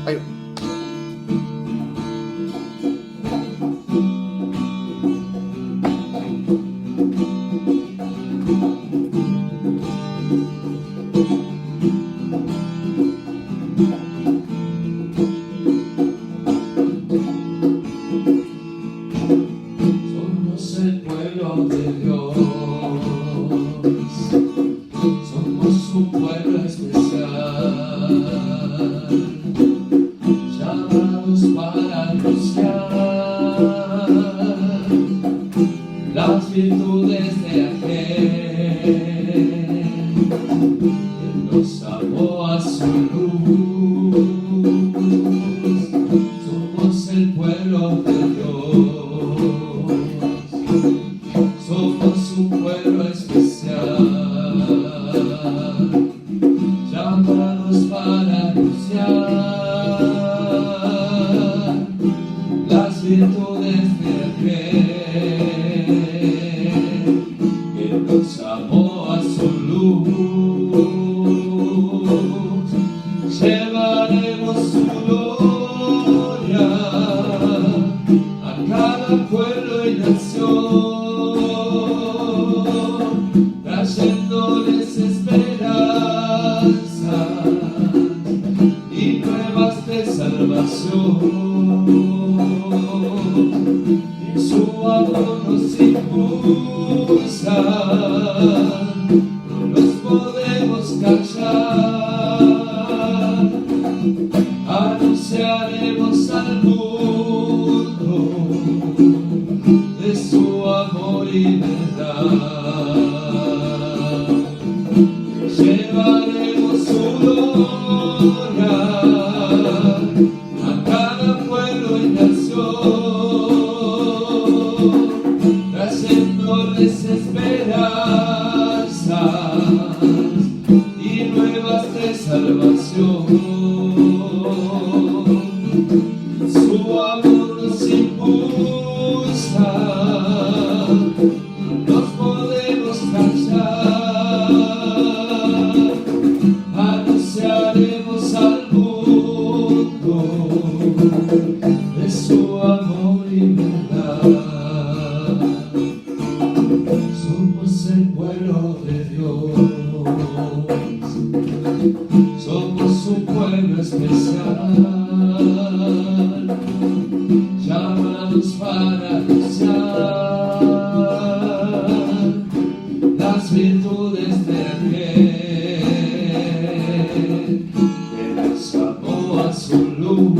Ahí va. Somos el pueblo de Dios, somos un pueblo especial, llamados para anunciar las virtudes de aquel que nos amó a su luz. Somos el pueblo de Dios, somos un pueblo especial, llamados para anunciar las virtudes de aquel que nos amó a su luz. Llevaremos su gloria a cada pueblo y nación, trayéndoles esperanza y nuevas de salvación. Y su amor nos impulsa, no nos podemos callar, anunciaremos al mundo de su amor y verdad. Llevaremos su gloria a cada pueblo y nación, trayéndoles esperanzas y nuevas de salvación. Su amor nos impulsa, no nos podemos callar, anunciaremos al mundo de su amor y verdad. Somos el pueblo de Dios, somos un pueblo especial, llamados para anunciar las virtudes de aquel que nos amó a su luz.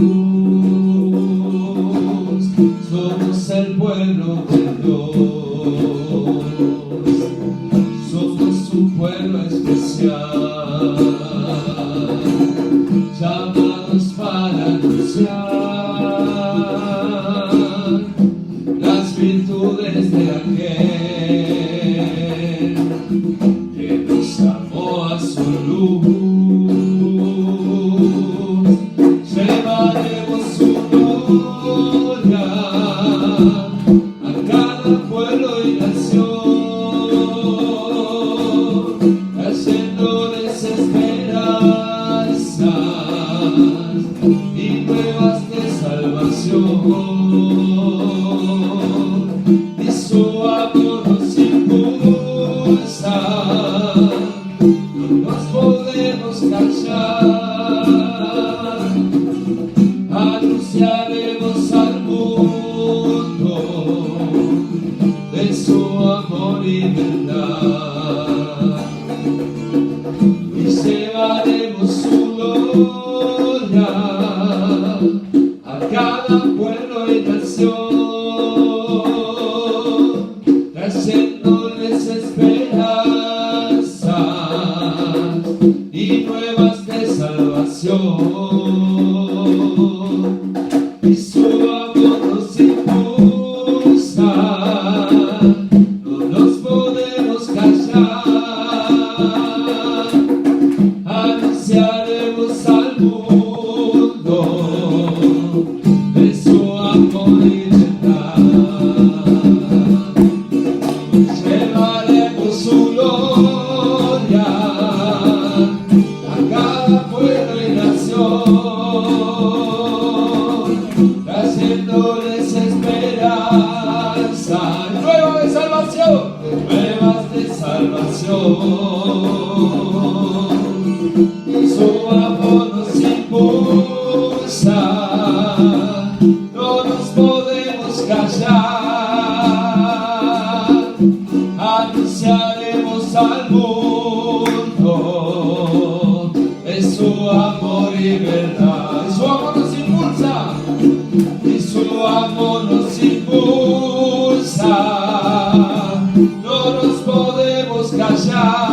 Somos el pueblo de Dios, somos un pueblo especial, llamados para anunciar las virtudes de aquel que nos amó a su luz. Llevaremos su gloria a cada pueblo y nación, trayéndoles esperanzas y nuevas de salvación. Y su amor nos impulsa, no nos podemos callar, anunciaremos al mundo de su amor y verdad. Y llevaremos su gloria a cada pueblo y nación, trayéndoles esperanzas y nuevas de salvación. Y su amor nos impulsa, no nos podemos callar, anunciaremos al mundo de su amor y verdad. Llevaremos su gloria a cada pueblo y nación, salvación, nuevas de salvación. Su amor nos impulsa, no nos podemos callar, anunciaremos al mundo de su amor y verdad. Y su amor nos impulsa, y su amor nos impulsa, no nos podemos callar,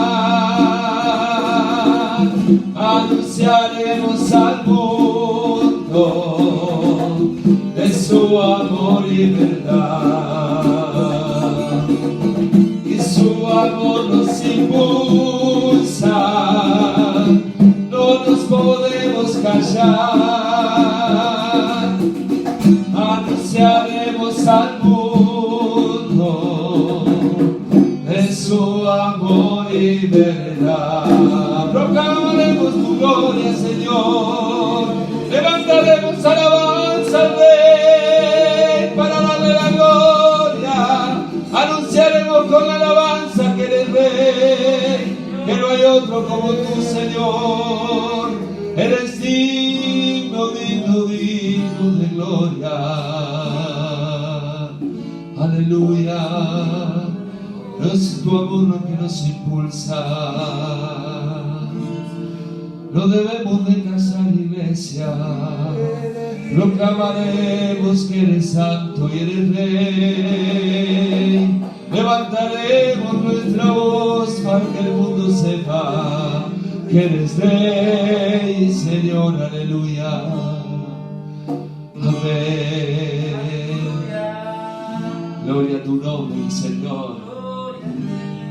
anunciaremos al mundo de su amor y verdad. Y su amor nos impulsa, no nos podemos callar, anunciaremos al mundo de su amor y verdad. Proclamaremos tu gloria, Señor, levantaremos alabanza al Rey para darle la gloria, anunciaremos con alabanza que eres Rey, que no hay otro como tú, Señor, eres digno, digno, digno de gloria. Aleluya. Es tu amor lo que nos impulsa. No debemos de casar, iglesia. Proclamaremos que eres santo y eres Rey. Levantaremos nuestra voz para que el mundo sepa que eres Rey, Señor. Aleluya. Amén. Gloria a tu nombre, Señor.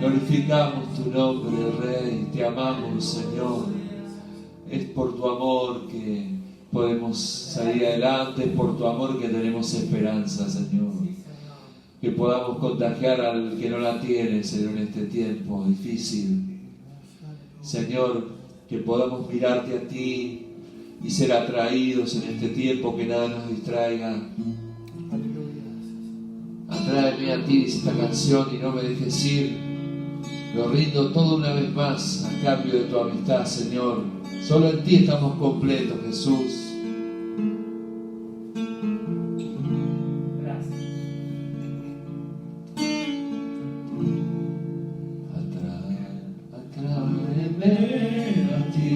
Glorificamos tu nombre, Rey. Te amamos, Señor. Es por tu amor que podemos salir adelante. Es por tu amor que tenemos esperanza, Señor. Que podamos contagiar al que no la tiene, Señor, en este tiempo difícil. Señor, que podamos mirarte a ti y ser atraídos en este tiempo, que nada nos distraiga. Atráeme a ti, dice esta canción, y no me dejes ir. Lo rindo todo una vez más a cambio de tu amistad, Señor. Solo en ti estamos completos, Jesús. Gracias. Atráeme a ti.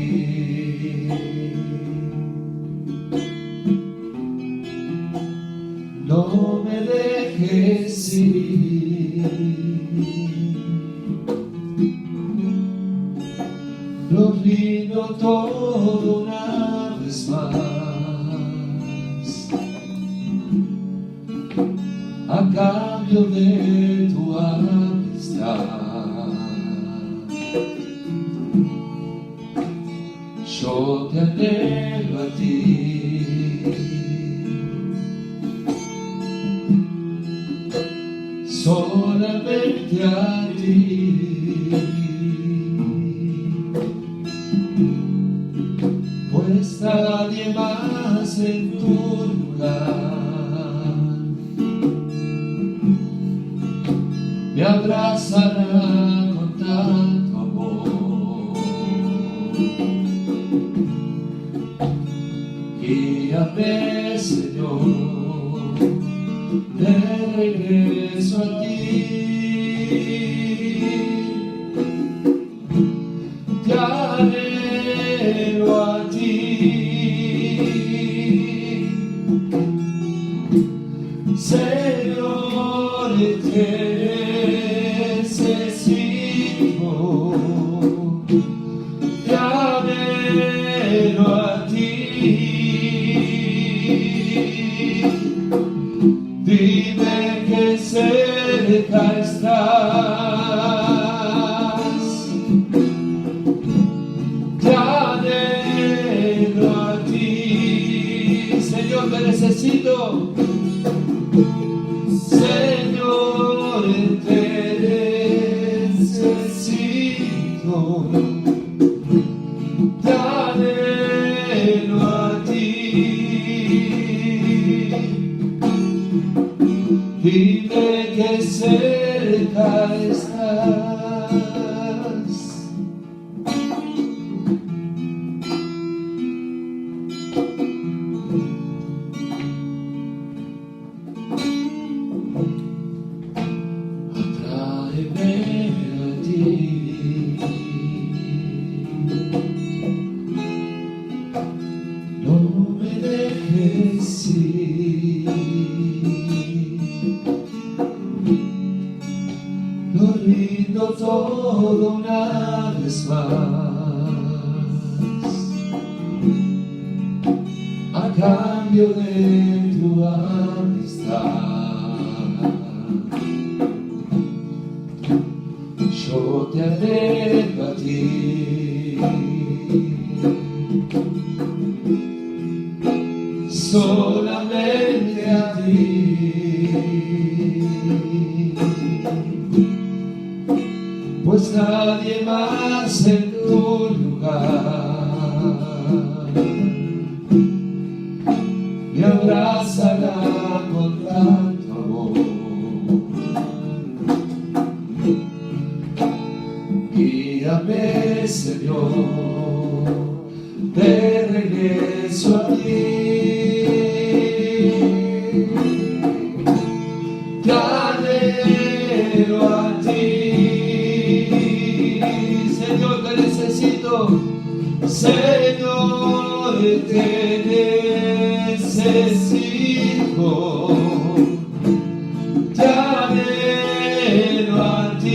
No me dejes ir. Lo rindo todo una vez más a cambio de tu amistad. Yo te anhelo a ti, solamente a ti. Pues nadie más en tu lugar me abrazará con tanto amor. Guíame, Señor, de regreso a ti. Te anhelo a ti, Señor, te necesito. Te anhelo a ti. Dime que cerca estás. rindo todo una vez más, a cambio de tu amistad. Yo te anhelo a ti, solamente a ti, pues nadie más en tu lugar me abrazará con tanto amor. Guíame, Señor, de regreso a ti. Te anhelo a ti, Señor, te necesito. Señor, te necesito. Te anhelo a ti.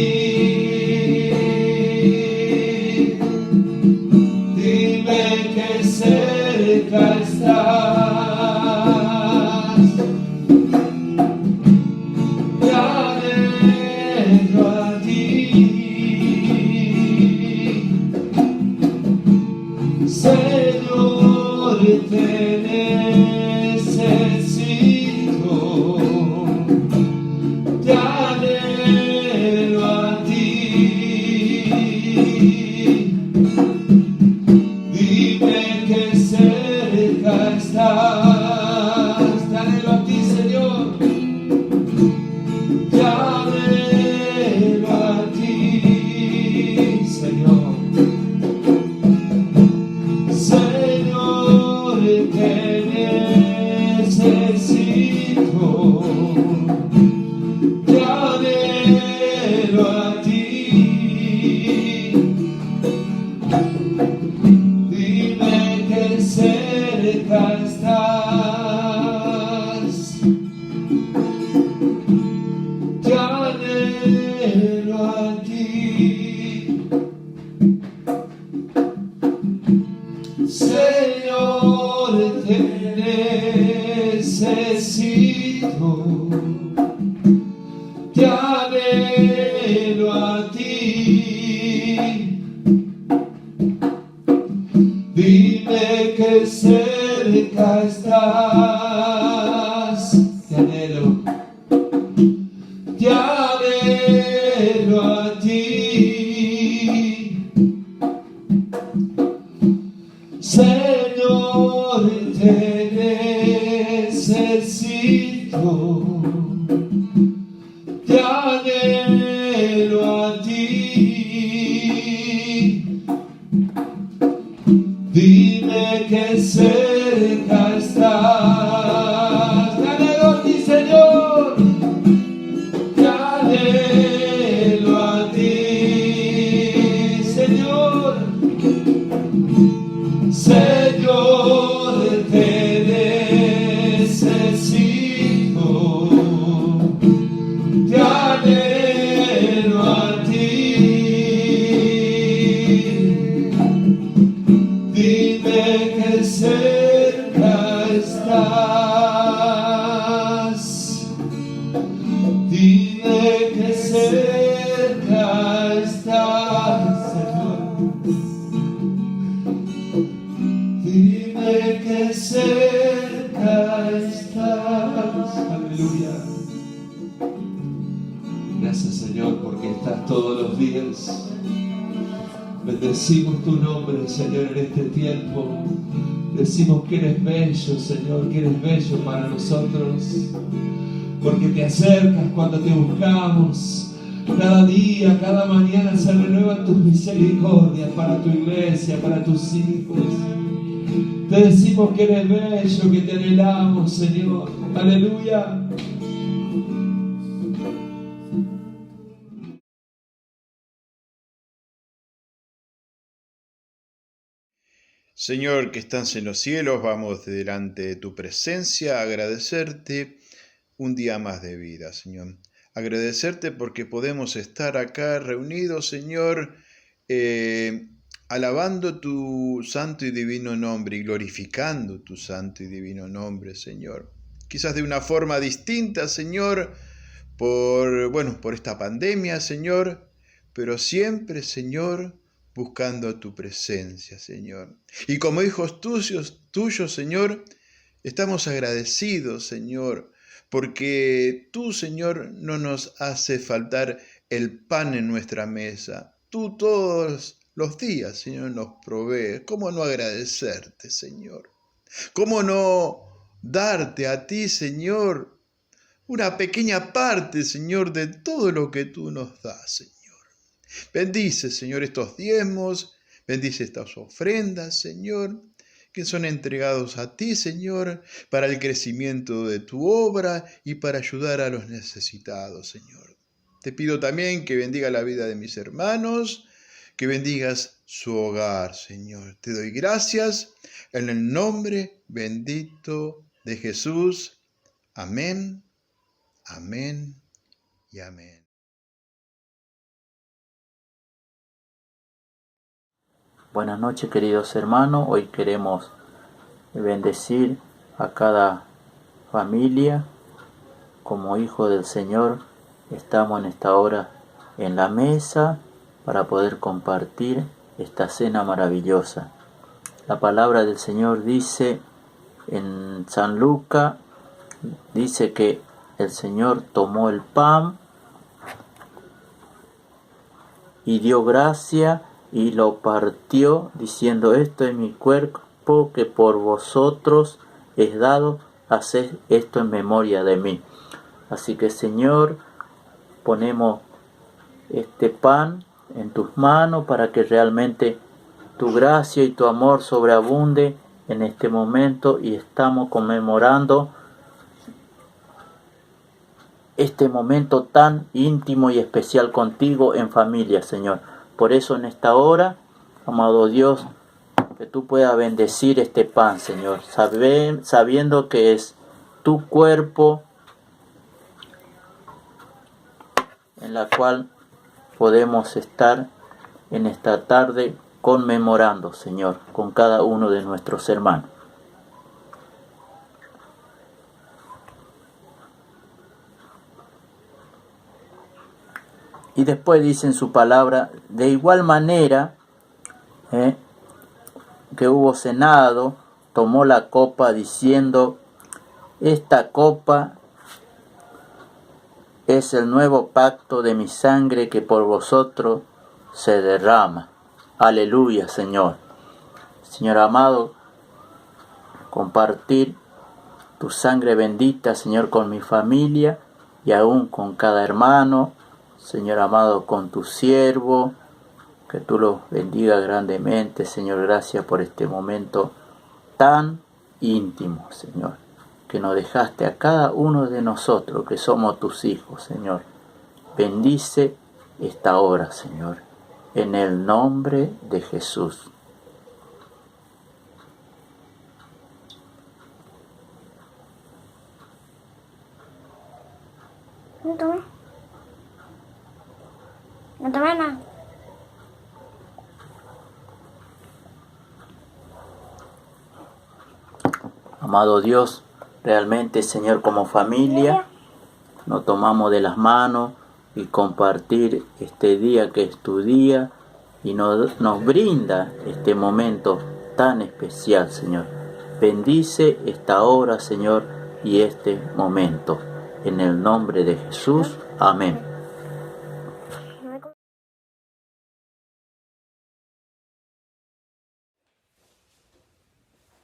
Dime que cerca estás. Te anhelo a ti. Señor, te necesito. Te anhelo a ti. Dime que cerca estás. Te anhelo a ti, Señor. Te anhelo a ti, Señor. Señor, te necesito. Te anhelo a ti. Dime que cerca estás. Te anhelo a ti. Señor, te necesito. Te anhelo a ti. Dime que cerca estás. Te anhelo. Te anhelo a ti. Señor, te necesito. Te anhelo a ti. Dime que cerca estás. Te anhelo a ti, Señor. Te anhelo a ti, Señor. Señor, te necesito. Te anhelo a ti. Dime que cerca estás. Dime que cerca estás, Señor. Dime que cerca estás. Aleluya. Gracias, Señor, porque estás todos los días. Bendecimos tu nombre, Señor, en este tiempo. Decimos que eres bello, Señor, que eres bello para nosotros. Porque te acercas cuando te buscamos. Cada día, cada mañana se renuevan tus misericordias para tu iglesia, para tus hijos. Te decimos que eres bello, que te anhelamos, Señor. Aleluya. Señor, que estás en los cielos, vamos delante de tu presencia a agradecerte un día más de vida, Señor. Agradecerte porque podemos estar acá reunidos, Señor, alabando tu santo y divino nombre y glorificando tu santo y divino nombre, Señor. Quizás de una forma distinta, Señor, por esta pandemia, Señor, pero siempre, Señor, buscando tu presencia, Señor. Y como hijos tuyos, Señor, estamos agradecidos, Señor, porque tú, Señor, no nos hace faltar el pan en nuestra mesa. Tú todos los días, Señor, nos provees. ¿Cómo no agradecerte, Señor? ¿Cómo no darte a ti, Señor, una pequeña parte, Señor, de todo lo que tú nos das, Señor? Bendice, Señor, estos diezmos, bendice estas ofrendas, Señor, que son entregados a ti, Señor, para el crecimiento de tu obra y para ayudar a los necesitados, Señor. Te pido también que bendiga la vida de mis hermanos, que bendigas su hogar, Señor. Te doy gracias en el nombre bendito de Jesús. Amén, amén y amén. Buenas noches, queridos hermanos. Hoy queremos bendecir a cada familia. Como hijo del Señor, estamos en esta hora en la mesa para poder compartir esta cena maravillosa. La palabra del Señor dice en San Lucas, dice que el Señor tomó el pan y dio gracia y lo partió, diciendo: esto es mi cuerpo que por vosotros es dado, haced esto en memoria de mí. Así que, Señor, ponemos este pan en tus manos para que realmente tu gracia y tu amor sobreabunde en este momento, y estamos conmemorando este momento tan íntimo y especial contigo en familia, Señor. Por eso en esta hora, amado Dios, que tú puedas bendecir este pan, Señor, sabiendo que es tu cuerpo en la cual podemos estar en esta tarde conmemorando, Señor, con cada uno de nuestros hermanos. Y después dice en su palabra: de igual manera que hubo cenado, tomó la copa diciendo: esta copa es el nuevo pacto de mi sangre que por vosotros se derrama. Aleluya, Señor. Señor amado, compartir tu sangre bendita, Señor, con mi familia y aún con cada hermano. Señor amado, con tu siervo, que tú los bendiga grandemente, Señor. Gracias por este momento tan íntimo, Señor, que nos dejaste a cada uno de nosotros, que somos tus hijos, Señor. Bendice esta hora, Señor, en el nombre de Jesús. No tomé nada. Amado Dios, realmente, Señor, como familia, nos tomamos de las manos y compartir este día que es tu día, y nos brinda este momento tan especial, Señor. Bendice esta hora, Señor, y este momento. En el nombre de Jesús. Amén.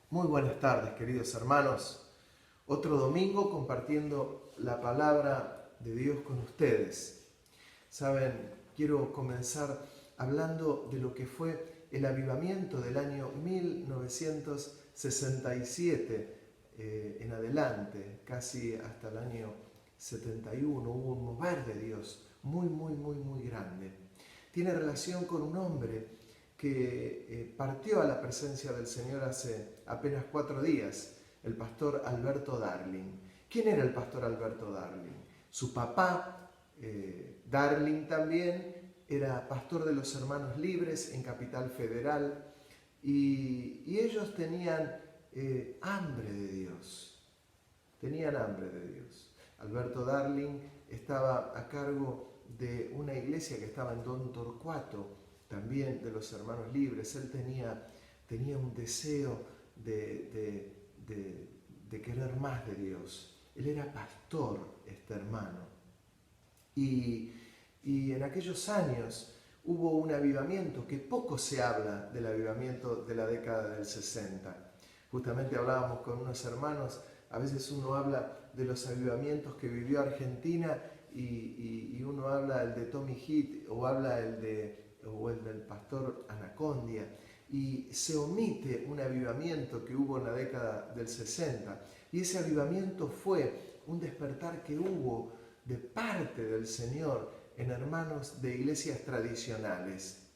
Muy buenas tardes, queridos hermanos. Otro domingo compartiendo la palabra de Dios con ustedes. Saben, quiero comenzar hablando de lo que fue el avivamiento del año 1967 en adelante, casi hasta el año 71. Hubo un mover de Dios muy grande. Tiene relación con un hombre que partió a la presencia del Señor hace apenas 4 días, el pastor Alberto Darling. ¿Quién era el pastor Alberto Darling? Su papá Darling también era pastor de los Hermanos Libres en Capital Federal y ellos tenían hambre de Dios. Tenían hambre de Dios. Alberto Darling estaba a cargo de una iglesia que estaba en Don Torcuato, también de los Hermanos Libres. Él tenía un deseo de querer más de Dios. Él era pastor, este hermano. Y en aquellos años hubo un avivamiento, que poco se habla del avivamiento de la década del 60. Justamente hablábamos con unos hermanos, a veces uno habla de los avivamientos que vivió Argentina y uno habla el de Tommy Heath o habla el del pastor Anacondia, y se omite un avivamiento que hubo en la década del 60. Y ese avivamiento fue un despertar que hubo de parte del Señor en hermanos de iglesias tradicionales.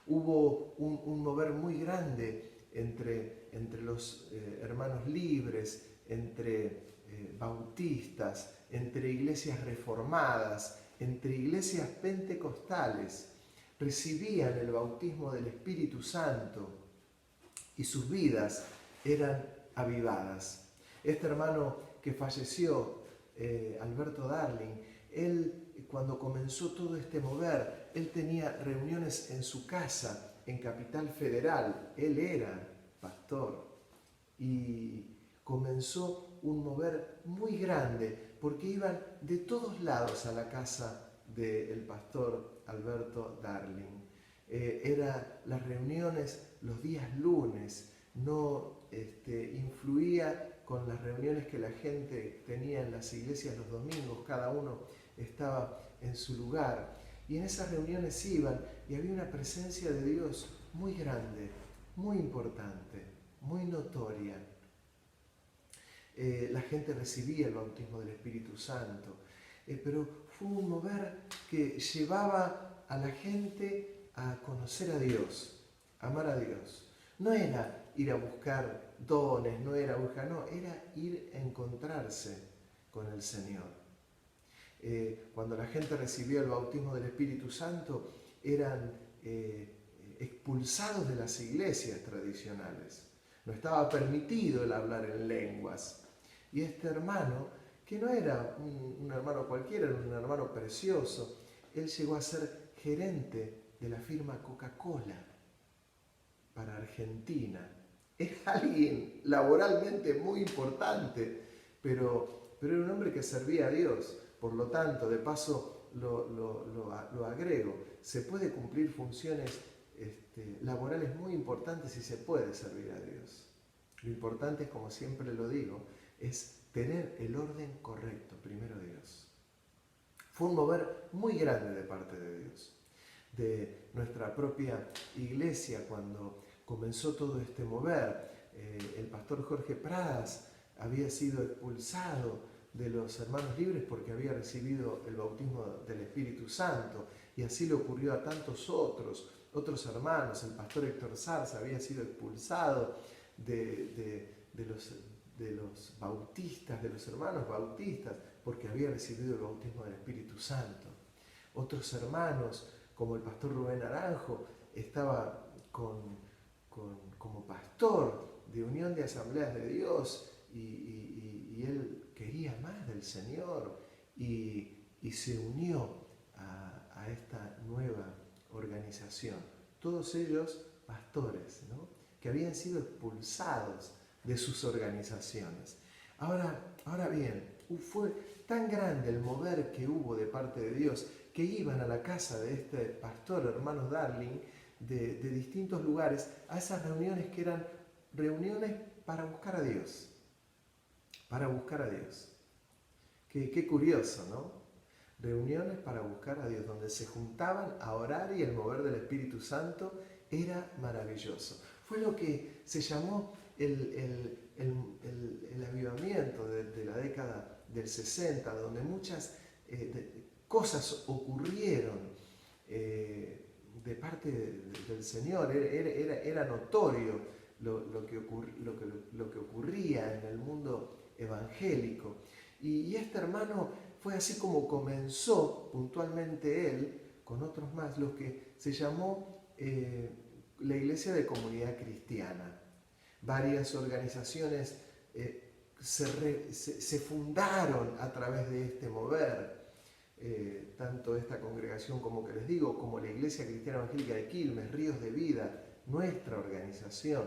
Hubo un mover muy grande entre los hermanos libres, entre bautistas, entre iglesias reformadas, entre iglesias pentecostales. Recibían el bautismo del Espíritu Santo y sus vidas eran avivadas. Este hermano que falleció, Alberto Darling, él cuando comenzó todo este mover, él tenía reuniones en su casa en Capital Federal. Él era pastor y comenzó un mover muy grande porque iban de todos lados a la casa del pastor Alberto Darling. Las reuniones los días lunes, no influía con las reuniones que la gente tenía en las iglesias los domingos, cada uno estaba en su lugar. Y en esas reuniones iban y había una presencia de Dios muy grande, muy importante, muy notoria. La gente recibía el bautismo del Espíritu Santo, pero fue un mover que llevaba a la gente a conocer a Dios, a amar a Dios. No era ir a buscar dones, era ir a encontrarse con el Señor. Cuando la gente recibía el bautismo del Espíritu Santo, eran expulsados de las iglesias tradicionales. No estaba permitido el hablar en lenguas. Y este hermano, que no era un hermano cualquiera, era un hermano precioso, él llegó a ser gerente de la firma Coca-Cola para Argentina. Es alguien laboralmente muy importante, pero era un hombre que servía a Dios. Por lo tanto, de paso lo agrego, se puede cumplir funciones laborales muy importantes y se puede servir a Dios. Lo importante es, como siempre lo digo, es tener el orden correcto, primero Dios. Fue un mover muy grande de parte de Dios. De nuestra propia iglesia, cuando comenzó todo este mover, el pastor Jorge Pradas había sido expulsado de los Hermanos Libres porque había recibido el bautismo del Espíritu Santo, y así le ocurrió a tantos otros hermanos. El pastor Héctor Zarza había sido expulsado de los bautistas, de los hermanos bautistas, porque había recibido el bautismo del Espíritu Santo. Otros hermanos, como el pastor Rubén Naranjo, estaba como pastor de Unión de Asambleas de Dios y él quería más del Señor y se unió a esta nueva organización. Todos ellos pastores, ¿no?, que habían sido expulsados de sus organizaciones. Ahora bien, fue tan grande el mover que hubo de parte de Dios que iban a la casa de este pastor, hermano Darling, de distintos lugares, a esas reuniones que eran reuniones para buscar a Dios. Para buscar a Dios. Qué curioso, ¿no? Reuniones para buscar a Dios, donde se juntaban a orar, y el mover del Espíritu Santo era maravilloso. Fue lo que se llamó el avivamiento de la década del 60, donde muchas cosas ocurrieron de parte del Señor. Era notorio lo que ocurría en el mundo evangélico. Y este hermano fue así como comenzó puntualmente él, con otros más, lo que se llamó la Iglesia de Comunidad Cristiana. Varias organizaciones se fundaron a través de este mover, tanto esta congregación como que les digo, como la Iglesia Cristiana Evangélica de Quilmes, Ríos de Vida, nuestra organización.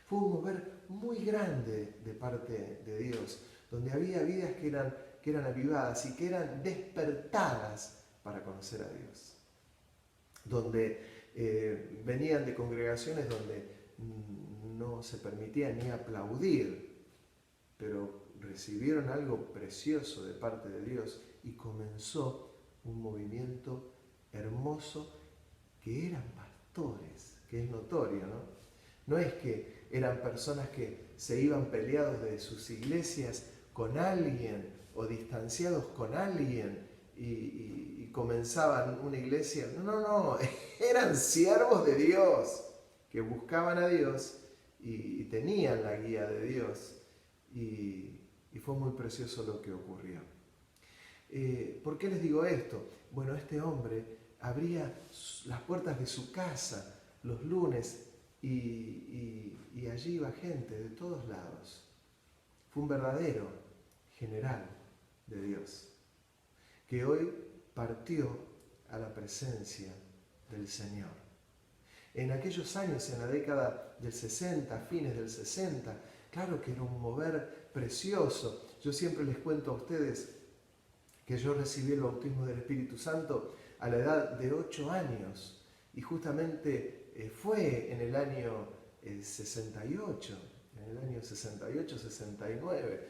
Fue un mover muy grande de parte de Dios, donde había vidas que eran avivadas y que eran despertadas para conocer a Dios. Donde venían de congregaciones donde no se permitía ni aplaudir, pero recibieron algo precioso de parte de Dios y comenzó un movimiento hermoso que eran pastores, que es notorio, ¿no? No es que eran personas que se iban peleados de sus iglesias con alguien o distanciados con alguien y comenzaban una iglesia. No, eran siervos de Dios que buscaban a Dios y tenían la guía de Dios y fue muy precioso lo que ocurrió. ¿Por qué les digo esto? Bueno, este hombre abría las puertas de su casa los lunes y allí iba gente de todos lados. Fue un verdadero general de Dios, que hoy partió a la presencia del Señor. En aquellos años, en la década del 60, fines del 60, claro que era un mover precioso. Yo siempre les cuento a ustedes que yo recibí el bautismo del Espíritu Santo a la edad de 8 años y justamente fue en el año 68, en el año 68, 69,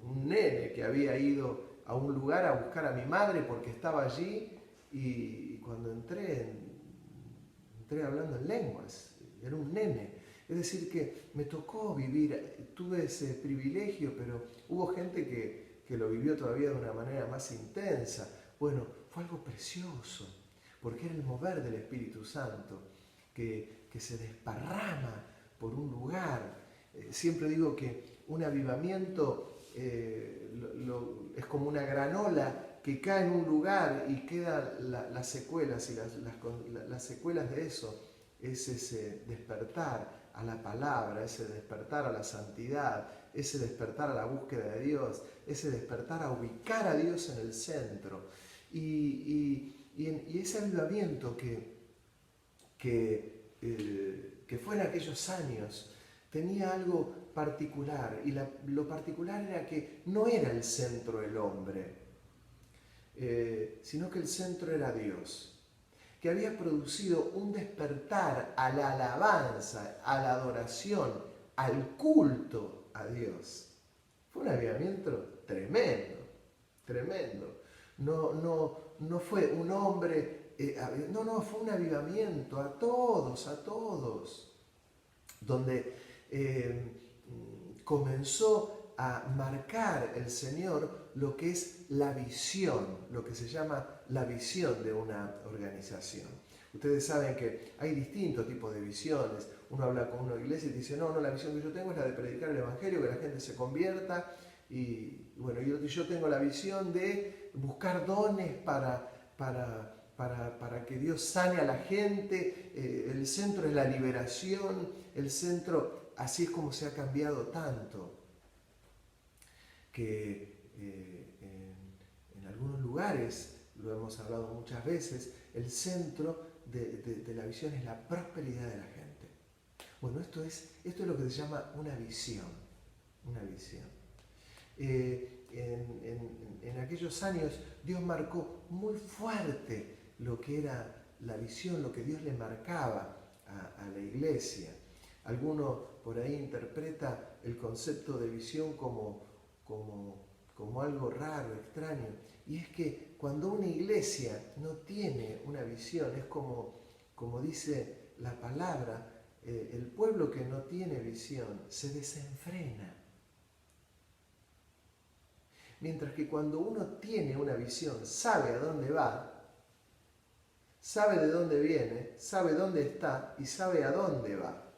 un nene que había ido a un lugar a buscar a mi madre porque estaba allí y cuando entré hablando en lenguas, era un nene. Es decir, que me tocó vivir, tuve ese privilegio, pero hubo gente que lo vivió todavía de una manera más intensa. Bueno, fue algo precioso, porque era el mover del Espíritu Santo, que se desparrama por un lugar. Siempre digo que un avivamiento es como una granola que cae en un lugar y quedan las secuelas, y las secuelas de eso es ese despertar a la palabra, ese despertar a la santidad, ese despertar a la búsqueda de Dios, ese despertar a ubicar a Dios en el centro. Y ese avivamiento que fue en aquellos años tenía algo particular, y lo particular era que no era el centro el hombre, sino que el centro era Dios, que había producido un despertar a la alabanza, a la adoración, al culto a Dios. Fue un avivamiento tremendo, tremendo. No fue un hombre, fue un avivamiento a todos, donde comenzó a marcar el Señor lo que es la visión, lo que se llama la visión de una organización. Ustedes saben que hay distintos tipos de visiones. Uno habla con una iglesia y dice, no, la visión que yo tengo es la de predicar el Evangelio, que la gente se convierta. Y bueno, yo tengo la visión de buscar dones para que Dios sane a la gente. El centro es la liberación, el centro, así es como se ha cambiado tanto, que en algunos lugares, lo hemos hablado muchas veces, el centro de la visión es la prosperidad de la gente. Bueno, esto es lo que se llama una visión. En aquellos años Dios marcó muy fuerte lo que era la visión, lo que Dios le marcaba a la iglesia. Alguno por ahí interpreta el concepto de visión como algo raro, extraño. Y es que cuando una iglesia no tiene una visión, es como dice la palabra, el pueblo que no tiene visión se desenfrena. Mientras que cuando uno tiene una visión, sabe a dónde va, sabe de dónde viene, sabe dónde está y sabe a dónde va,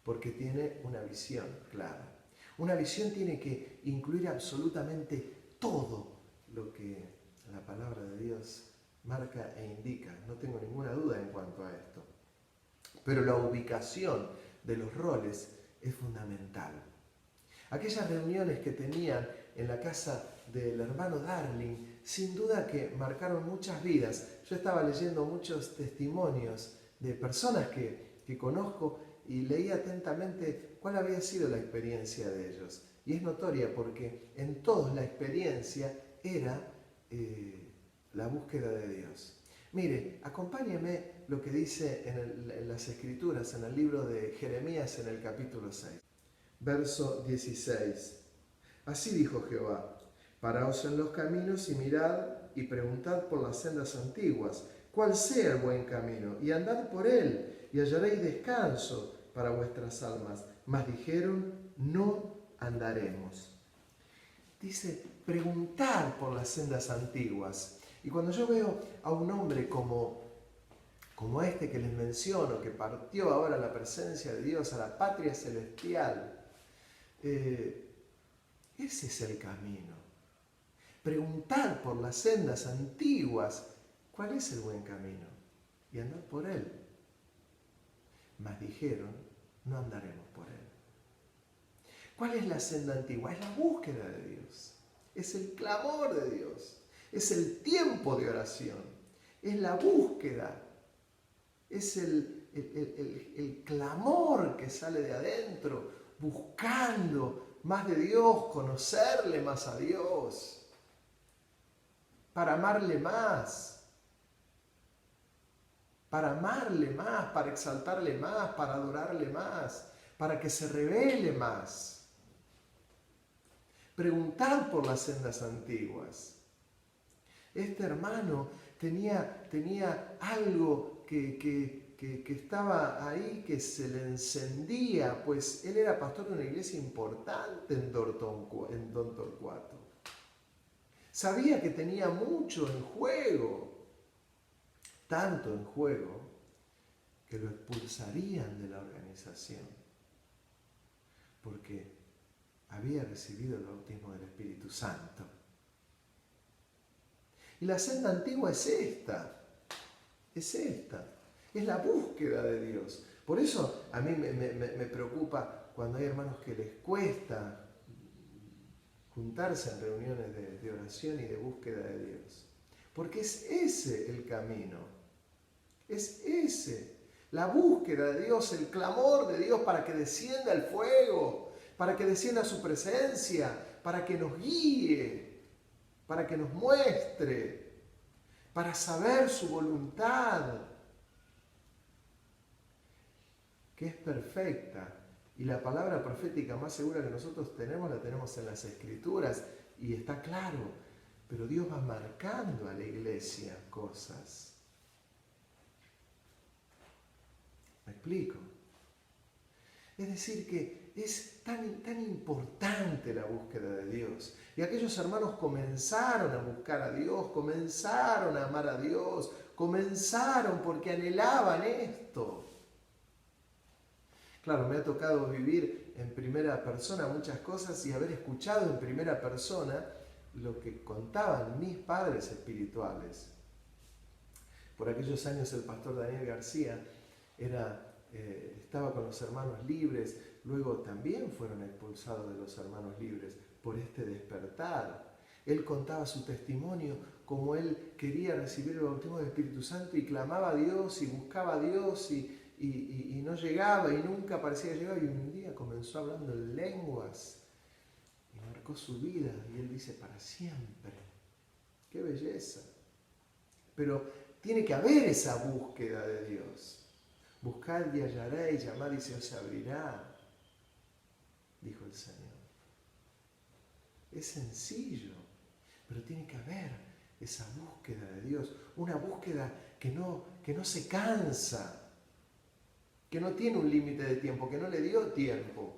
porque tiene una visión clara. Una visión tiene que incluir absolutamente todo lo que la palabra de Dios marca e indica. No tengo ninguna duda en cuanto a esto. Pero la ubicación de los roles es fundamental. Aquellas reuniones que tenían en la casa del hermano Darling, sin duda que marcaron muchas vidas. Yo estaba leyendo muchos testimonios de personas que conozco y leí atentamente cuál había sido la experiencia de ellos. Y es notoria porque en todos la experiencia era la búsqueda de Dios. Mire, acompáñeme lo que dice en las Escrituras, en el libro de Jeremías, en el capítulo 6. Verso 16. Así dijo Jehová: paraos en los caminos y mirad y preguntad por las sendas antiguas, cuál sea el buen camino, y andad por él, y hallaréis descanso para vuestras almas. Mas dijeron: no andaremos. Dice, preguntar por las sendas antiguas. Y cuando yo veo a un hombre como este que les menciono, que partió ahora a la presencia de Dios, a la patria celestial, ese es el camino. Preguntar por las sendas antiguas, ¿cuál es el buen camino? Y andar por él. Mas dijeron, no andaremos por él. ¿Cuál es la senda antigua? Es la búsqueda de Dios. Es el clamor de Dios. Es el tiempo de oración. Es la búsqueda. Es el clamor que sale de adentro, buscando más de Dios, conocerle más a Dios, para amarle más, para exaltarle más, para adorarle más, para que se revele más. Preguntad por las sendas antiguas. Este hermano tenía algo que estaba ahí, que se le encendía, pues él era pastor de una iglesia importante en Don Torcuato. Sabía que tenía mucho en juego, tanto en juego, que lo expulsarían de la organización, porque había recibido el bautismo del Espíritu Santo. Y la senda antigua es esta, es la búsqueda de Dios. Por eso a mí me preocupa cuando hay hermanos que les cuesta juntarse en reuniones de oración y de búsqueda de Dios. Porque es ese el camino, es ese, la búsqueda de Dios, el clamor de Dios para que descienda el fuego, para que descienda su presencia, para que nos guíe, para que nos muestre, para saber su voluntad, que es perfecta. Y la palabra profética más segura que nosotros tenemos, la tenemos en las Escrituras, y está claro, pero Dios va marcando a la iglesia cosas. ¿Me explico? Es decir, que es tan importante la búsqueda de Dios. Y aquellos hermanos comenzaron a buscar a Dios, comenzaron a amar a Dios, comenzaron porque anhelaban esto. Claro, me ha tocado vivir en primera persona muchas cosas y haber escuchado en primera persona lo que contaban mis padres espirituales. Por aquellos años el pastor Daniel García estaba con los hermanos libres, luego también fueron expulsados de los hermanos libres por este despertar. Él contaba su testimonio, como él quería recibir el bautismo del Espíritu Santo y clamaba a Dios y buscaba a Dios y no llegaba y nunca parecía llegar, y un día comenzó hablando en lenguas y marcó su vida, y él dice: para siempre. ¡Qué belleza! Pero tiene que haber esa búsqueda de Dios. Buscad y hallaréis, llamad y se os abrirá, dijo el Señor. Es sencillo, pero tiene que haber esa búsqueda de Dios, una búsqueda que no se cansa, que no tiene un límite de tiempo, que no le dio tiempo.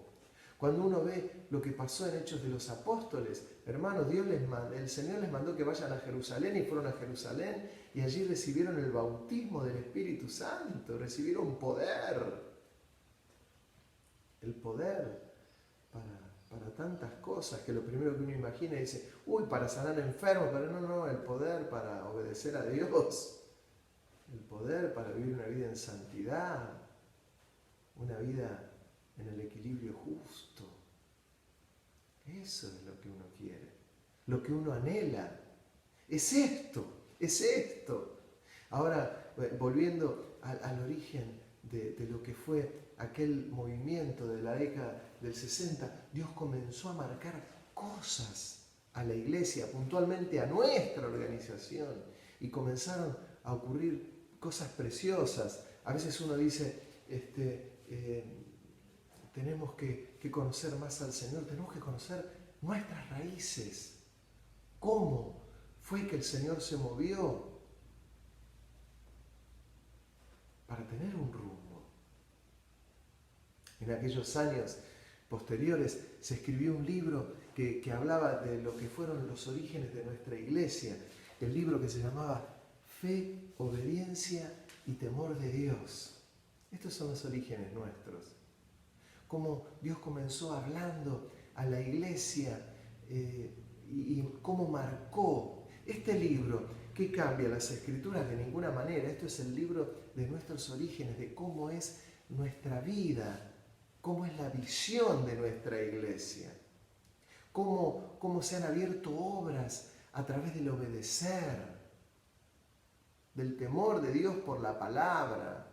Cuando uno ve lo que pasó en Hechos de los Apóstoles, hermanos, el Señor les mandó que vayan a Jerusalén, y fueron a Jerusalén y allí recibieron el bautismo del Espíritu Santo, recibieron poder, el poder tantas cosas que lo primero que uno imagina dice, uy, para sanar enfermos, pero no, el poder para obedecer a Dios, el poder para vivir una vida en santidad, una vida en el equilibrio justo. Eso es lo que uno quiere, lo que uno anhela. Es esto. Ahora, volviendo al origen de lo que fue aquel movimiento de la década del 60, Dios comenzó a marcar cosas a la iglesia, puntualmente a nuestra organización, y comenzaron a ocurrir cosas preciosas. A veces uno dice, tenemos que conocer más al Señor, tenemos que conocer nuestras raíces. ¿Cómo fue que el Señor se movió para tener un rumbo? En aquellos años posteriores se escribió un libro que hablaba de lo que fueron los orígenes de nuestra iglesia, el libro que se llamaba Fe, Obediencia y Temor de Dios. Estos son los orígenes nuestros. Cómo Dios comenzó hablando a la iglesia y cómo marcó este libro, que cambia las escrituras de ninguna manera. Esto es el libro de nuestros orígenes, de cómo es nuestra vida, cómo es la visión de nuestra iglesia, cómo se han abierto obras a través del obedecer, del temor de Dios por la palabra.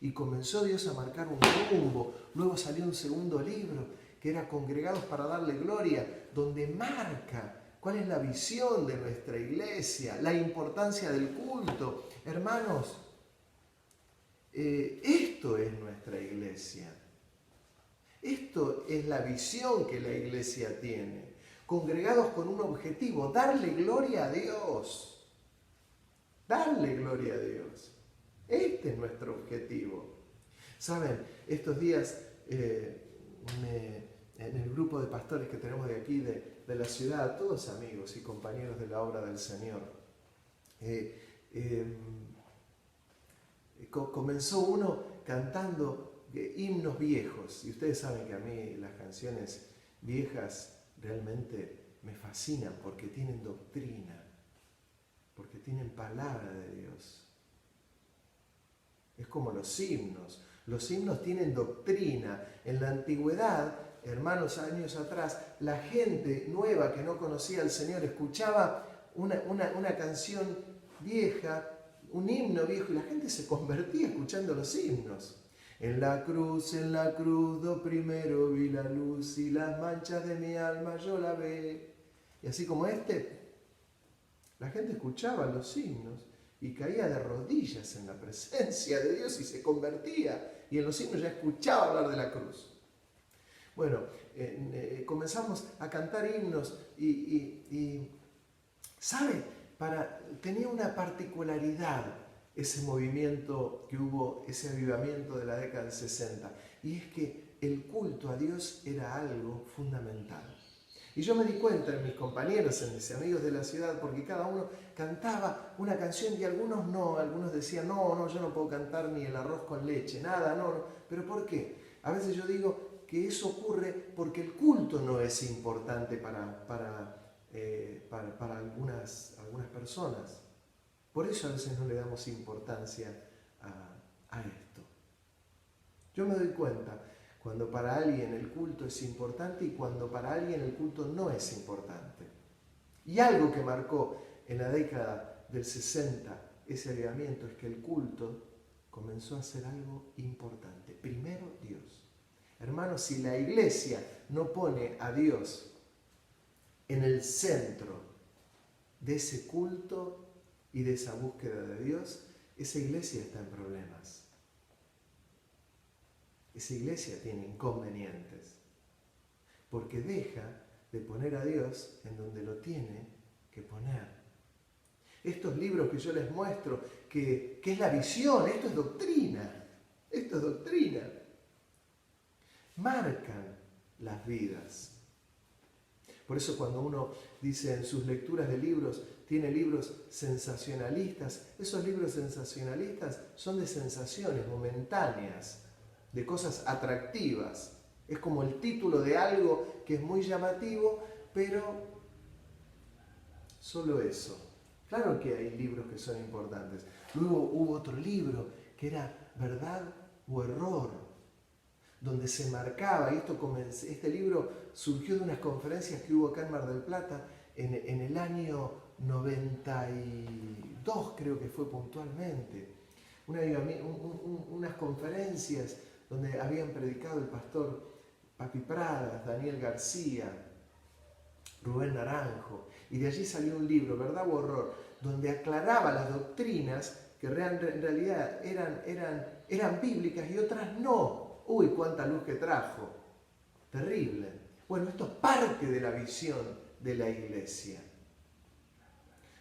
Y comenzó Dios a marcar un rumbo. Luego salió un segundo libro que era Congregados para darle gloria, donde marca cuál es la visión de nuestra iglesia, la importancia del culto. Hermanos, esto es nuestra iglesia. Esto es la visión que la iglesia tiene. Congregados con un objetivo, darle gloria a Dios. Darle gloria a Dios. Este es nuestro objetivo. Saben, estos días en el grupo de pastores que tenemos de aquí, de la ciudad, todos amigos y compañeros de la obra del Señor, comenzó uno cantando himnos viejos. Y ustedes saben que a mí las canciones viejas realmente me fascinan porque tienen doctrina, porque tienen palabra de Dios. Es como los himnos. Los himnos tienen doctrina. En la antigüedad, hermanos, años atrás, la gente nueva que no conocía al Señor escuchaba una canción vieja, un himno viejo, y la gente se convertía escuchando los himnos. En la cruz, do primero vi la luz y las manchas de mi alma yo la ve. Y así como la gente escuchaba los himnos y caía de rodillas en la presencia de Dios y se convertía. Y en los himnos ya escuchaba hablar de la cruz. Bueno, comenzamos a cantar himnos y ¿sabe? Tenía una particularidad ese movimiento que hubo, ese avivamiento de la década del 60. Y es que el culto a Dios era algo fundamental. Y yo me di cuenta en mis compañeros, en mis amigos de la ciudad, porque cada uno cantaba una canción y algunos no, algunos decían, no, yo no puedo cantar ni el arroz con leche, nada, no. ¿Pero por qué? A veces yo digo que eso ocurre porque el culto no es importante para algunas personas. Por eso a veces no le damos importancia a esto. Yo me doy cuenta cuando para alguien el culto es importante y cuando para alguien el culto no es importante. Y algo que marcó en la década del 60 ese avivamiento es que el culto comenzó a ser algo importante. Primero Dios. Hermanos, si la iglesia no pone a Dios en el centro de ese culto y de esa búsqueda de Dios, esa iglesia está en problemas. Esa iglesia tiene inconvenientes, porque deja de poner a Dios en donde lo tiene que poner. Estos libros que yo les muestro, que es la visión, esto es doctrina, marcan las vidas. Por eso cuando uno dice en sus lecturas de libros, tiene libros sensacionalistas, esos libros sensacionalistas son de sensaciones momentáneas, de cosas atractivas. Es como el título de algo que es muy llamativo, pero solo eso. Claro que hay libros que son importantes. Luego hubo otro libro que era Verdad o Error, donde se marcaba, y este libro surgió de unas conferencias que hubo acá en Mar del Plata en el año 92, creo que fue puntualmente. Unas conferencias donde habían predicado el pastor Papi Pradas, Daniel García, Rubén Naranjo, y de allí salió un libro, Verdad o Error, donde aclaraba las doctrinas que en realidad eran bíblicas y otras no. Uy, cuánta luz que trajo. Terrible. Bueno, esto es parte de la visión de la iglesia.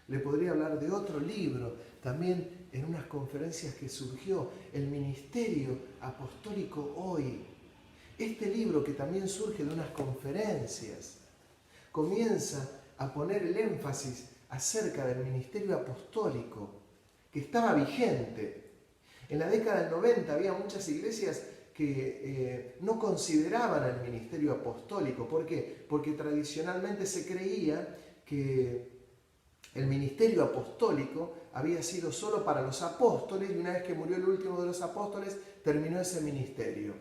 Le podría hablar de otro libro, también en unas conferencias que surgió, El Ministerio Apostólico Hoy. Este libro, que también surge de unas conferencias, comienza a poner el énfasis acerca del ministerio apostólico, que estaba vigente. En la década del 90 había muchas iglesias que no consideraban el ministerio apostólico. ¿Por qué? Porque tradicionalmente se creía que el ministerio apostólico había sido solo para los apóstoles, y una vez que murió el último de los apóstoles, terminó ese ministerio.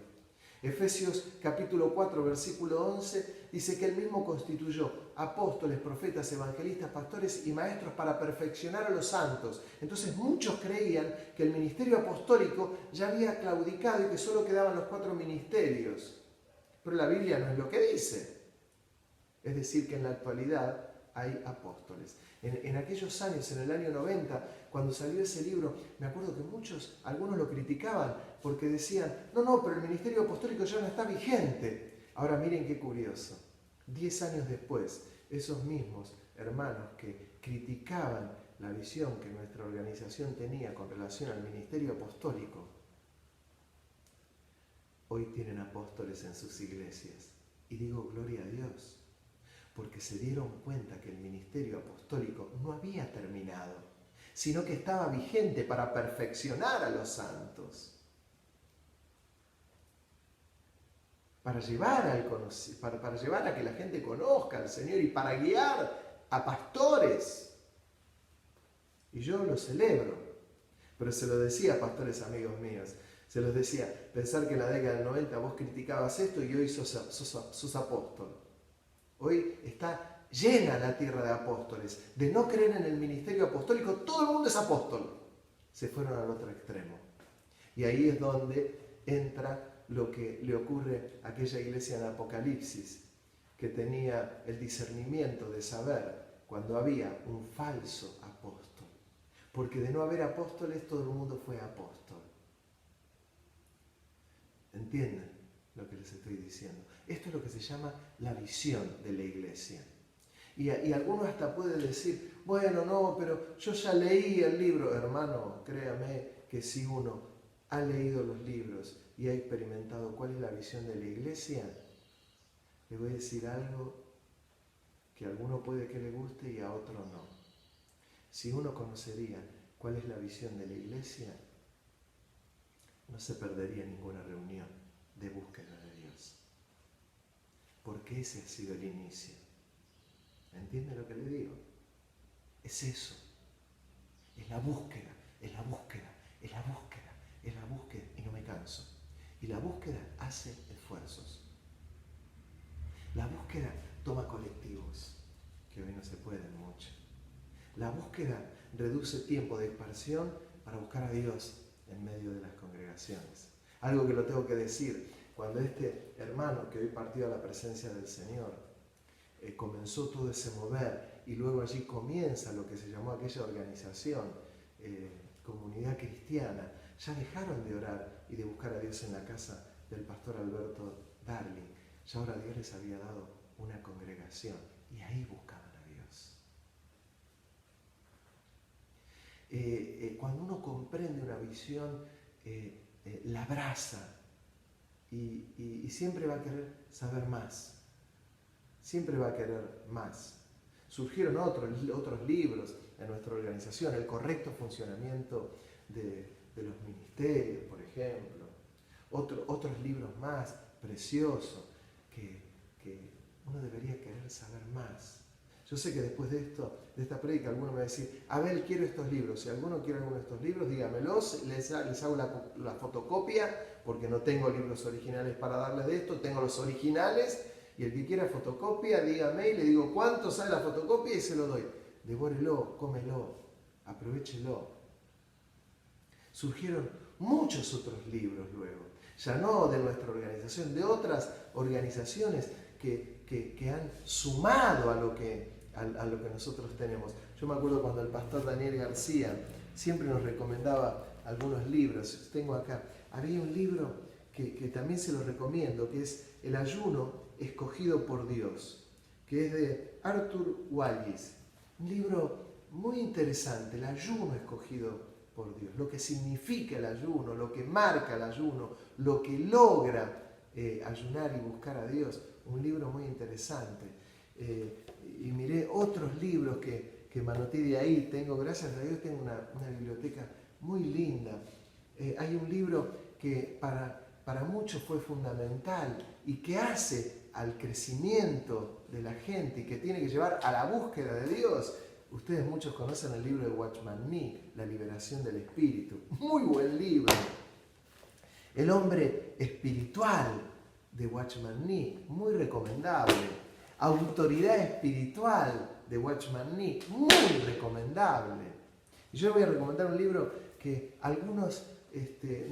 Efesios capítulo 4, versículo 11, dice que él mismo constituyó apóstoles, profetas, evangelistas, pastores y maestros para perfeccionar a los santos. Entonces muchos creían que el ministerio apostólico ya había claudicado y que solo quedaban los 4 ministerios. Pero la Biblia no es lo que dice. Es decir, que en la actualidad hay apóstoles. En aquellos años, en el año 90, cuando salió ese libro, me acuerdo que algunos lo criticaban porque decían, no, pero el ministerio apostólico ya no está vigente. Ahora miren qué curioso. 10 años después, esos mismos hermanos que criticaban la visión que nuestra organización tenía con relación al ministerio apostólico, hoy tienen apóstoles en sus iglesias. Y digo, gloria a Dios, porque se dieron cuenta que el ministerio apostólico no había terminado, sino que estaba vigente para perfeccionar a los santos, para llevar a que la gente conozca al Señor y para guiar a pastores. Y yo lo celebro, pero se lo decía a pastores amigos míos, se los decía, pensar que en la década del 90 vos criticabas esto y hoy sos apóstol. Hoy está llena la tierra de apóstoles. De no creer en el ministerio apostólico, todo el mundo es apóstol. Se fueron al otro extremo. Y ahí es donde entra lo que le ocurre a aquella iglesia en Apocalipsis, que tenía el discernimiento de saber cuando había un falso apóstol. Porque de no haber apóstoles, todo el mundo fue apóstol. ¿Entienden lo que les estoy diciendo? Esto es lo que se llama la visión de la iglesia. Y alguno hasta puede decir, bueno, no, pero yo ya leí el libro. Hermano, créame que si uno ha leído los libros y ha experimentado cuál es la visión de la iglesia, le voy a decir algo que a alguno puede que le guste y a otro no. Si uno conocería cuál es la visión de la iglesia, no se perdería ninguna reunión de búsqueda de Dios. Porque ese ha sido el inicio. ¿Entiende lo que le digo? Es eso. Es la búsqueda, es la búsqueda, es la búsqueda, es la búsqueda. Y no me canso. Y la búsqueda hace esfuerzos. La búsqueda toma colectivos, que hoy no se pueden mucho. La búsqueda reduce tiempo de dispersión para buscar a Dios en medio de las congregaciones. Algo que lo tengo que decir, cuando este hermano que hoy partió a la presencia del Señor, comenzó todo ese mover y luego allí comienza lo que se llamó aquella organización, Comunidad Cristiana, ya dejaron de orar y de buscar a Dios en la casa del pastor Alberto Darling. Ya ahora Dios les había dado una congregación y ahí buscaban a Dios. Cuando uno comprende una visión, la abraza y siempre va a querer saber más. Siempre va a querer más. Surgieron otros libros en nuestra organización, el correcto funcionamiento de los ministerios, por ejemplo. Otros libros más, precioso, que uno debería querer saber más. Yo sé que después de esta prédica, alguno me va a decir, Abel, quiero estos libros. Si alguno quiere alguno de estos libros, dígamelos, les hago la fotocopia, porque no tengo libros originales para darles de esto, tengo los originales, y el que quiera fotocopia, dígame, y le digo cuánto sale la fotocopia y se lo doy. Devórelo, cómelo, aprovéchelo. Surgieron muchos otros libros luego, ya no de nuestra organización, de otras organizaciones que han sumado a lo que nosotros tenemos. Yo me acuerdo cuando el pastor Daniel García siempre nos recomendaba algunos libros. Tengo acá, había un libro que también se lo recomiendo, que es El ayuno escogido por Dios, que es de Arthur Wallis. Un libro muy interesante, el ayuno escogido por Dios, lo que significa el ayuno, lo que marca el ayuno, lo que logra ayunar y buscar a Dios. Un libro muy interesante. Y miré otros libros que manoté de ahí. Gracias a Dios, tengo una biblioteca muy linda. Hay un libro que para muchos fue fundamental y que hace al crecimiento de la gente y que tiene que llevar a la búsqueda de Dios. Ustedes muchos conocen el libro de Watchman Nee, La liberación del espíritu. Muy buen libro. El hombre espiritual de Watchman Nee, muy recomendable. Autoridad espiritual de Watchman Nee, muy recomendable. Y yo voy a recomendar un libro que algunos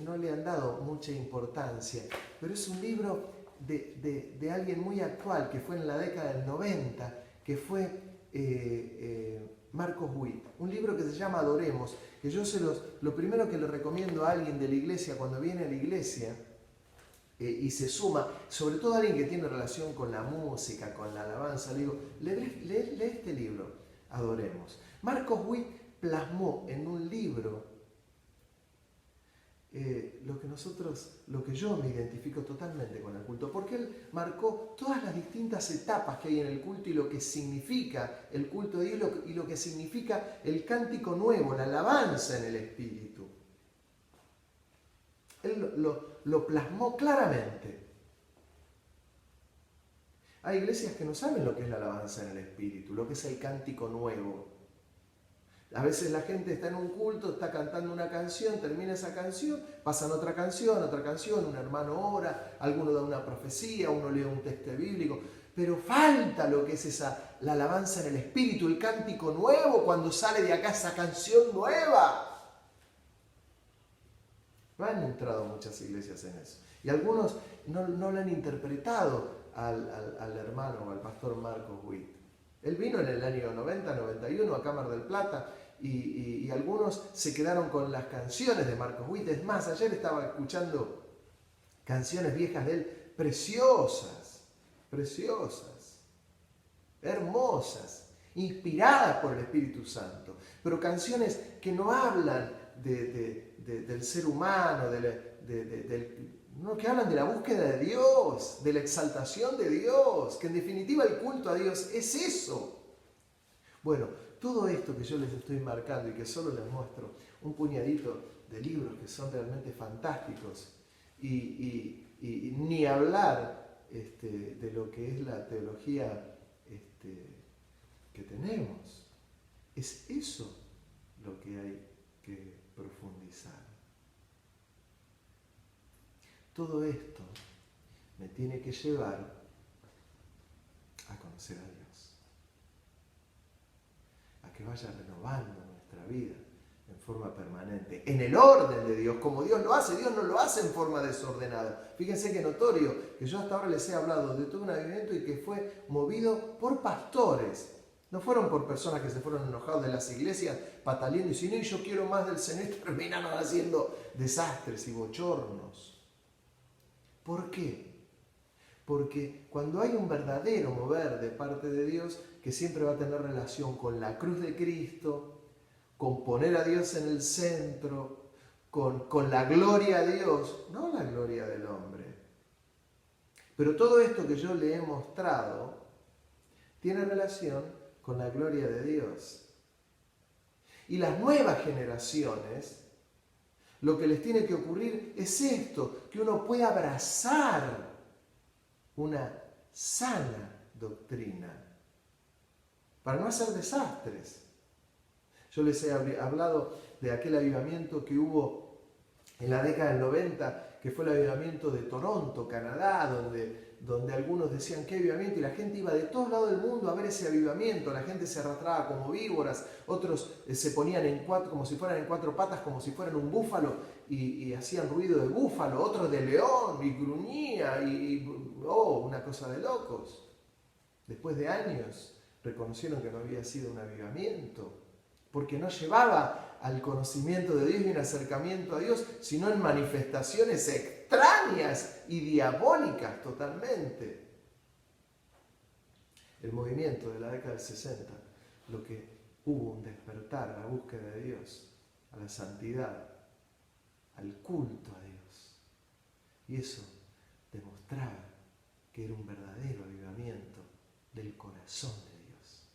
no le han dado mucha importancia, pero es un libro de alguien muy actual, que fue en la década del 90, que fue Marcos Witt. Un libro que se llama Adoremos, que yo lo primero que le recomiendo a alguien de la iglesia cuando viene a la iglesia y se suma, sobre todo a alguien que tiene relación con la música, con la alabanza, le digo, lee este libro, Adoremos. Marcos Witt plasmó en un libro lo que yo me identifico totalmente con el culto, porque él marcó todas las distintas etapas que hay en el culto y lo que significa el culto de Dios y lo que significa el cántico nuevo, la alabanza en el Espíritu. Él lo plasmó claramente. Hay iglesias que no saben lo que es la alabanza en el Espíritu, lo que es el cántico nuevo. A veces la gente está en un culto, está cantando una canción, termina esa canción, pasan otra canción, un hermano ora, alguno da una profecía, uno lee un texto bíblico, pero falta lo que es la alabanza en el Espíritu, el cántico nuevo, cuando sale de acá esa canción nueva. No han entrado muchas iglesias en eso. Y algunos no lo han interpretado al hermano o al pastor Marcos Witt. Él vino en el año 90, 91 a Cámara del Plata y algunos se quedaron con las canciones de Marcos Witt. Es más, ayer estaba escuchando canciones viejas de él, preciosas, hermosas, inspiradas por el Espíritu Santo, pero canciones que no hablan del ser humano, que hablan de la búsqueda de Dios, de la exaltación de Dios, que en definitiva el culto a Dios es eso. Bueno, todo esto que yo les estoy marcando y que solo les muestro un puñadito de libros que son realmente fantásticos y ni hablar de lo que es la teología que tenemos. Es eso lo que hay que profundizar. Todo esto me tiene que llevar a conocer a Dios, a que vaya renovando nuestra vida en forma permanente, en el orden de Dios, como Dios lo hace. Dios no lo hace en forma desordenada. Fíjense que notorio que yo hasta ahora les he hablado de todo un avivamiento y que fue movido por pastores. No fueron por personas que se fueron enojados de las iglesias, pataleando y diciendo, no, yo quiero más del Señor, y terminaron haciendo desastres y bochornos. ¿Por qué? Porque cuando hay un verdadero mover de parte de Dios, que siempre va a tener relación con la cruz de Cristo, con poner a Dios en el centro, con la gloria a Dios, no la gloria del hombre. Pero todo esto que yo le he mostrado tiene relación con la gloria de Dios. Y las nuevas generaciones, lo que les tiene que ocurrir es esto, que uno pueda abrazar una sana doctrina, para no hacer desastres. Yo les he hablado de aquel avivamiento que hubo en la década del 90, que fue el avivamiento de Toronto, Canadá, donde algunos decían qué avivamiento, y la gente iba de todos lados del mundo a ver ese avivamiento. La gente se arrastraba como víboras, otros se ponían como si fueran en cuatro patas, como si fueran un búfalo, y hacían ruido de búfalo, otros de león, y gruñía, una cosa de locos. Después de años reconocieron que no había sido un avivamiento, porque no llevaba al conocimiento de Dios y un acercamiento a Dios, sino en manifestaciones extrañas y diabólicas totalmente. El movimiento de la década del 60, lo que hubo un despertar a la búsqueda de Dios, a la santidad, al culto a Dios. Y eso demostraba que era un verdadero avivamiento del corazón de Dios.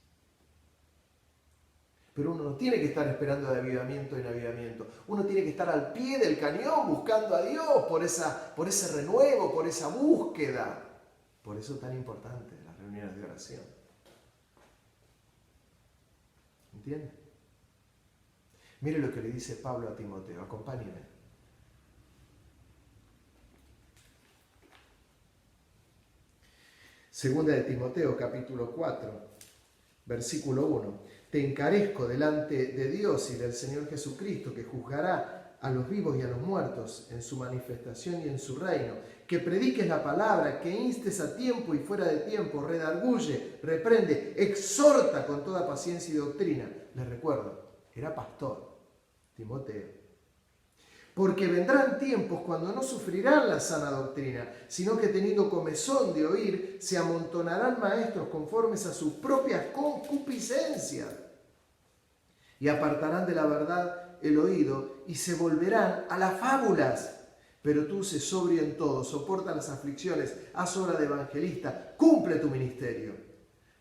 Pero uno no tiene que estar esperando de avivamiento en avivamiento. Uno tiene que estar al pie del cañón buscando a Dios por ese renuevo, por esa búsqueda. Por eso es tan importante las reuniones de oración. ¿Entiende? Mire lo que le dice Pablo a Timoteo. Acompáñeme. Segunda de Timoteo, capítulo 4, versículo 1. Te encarezco delante de Dios y del Señor Jesucristo, que juzgará a los vivos y a los muertos en su manifestación y en su reino, que prediques la palabra, que instes a tiempo y fuera de tiempo, redarguye, reprende, exhorta con toda paciencia y doctrina. Les recuerdo, era pastor, Timoteo. Porque vendrán tiempos cuando no sufrirán la sana doctrina, sino que teniendo comezón de oír, se amontonarán maestros conformes a sus propias concupiscencias, y apartarán de la verdad el oído, y se volverán a las fábulas. Pero tú sé sobrio en todo, soporta las aflicciones, haz obra de evangelista, cumple tu ministerio.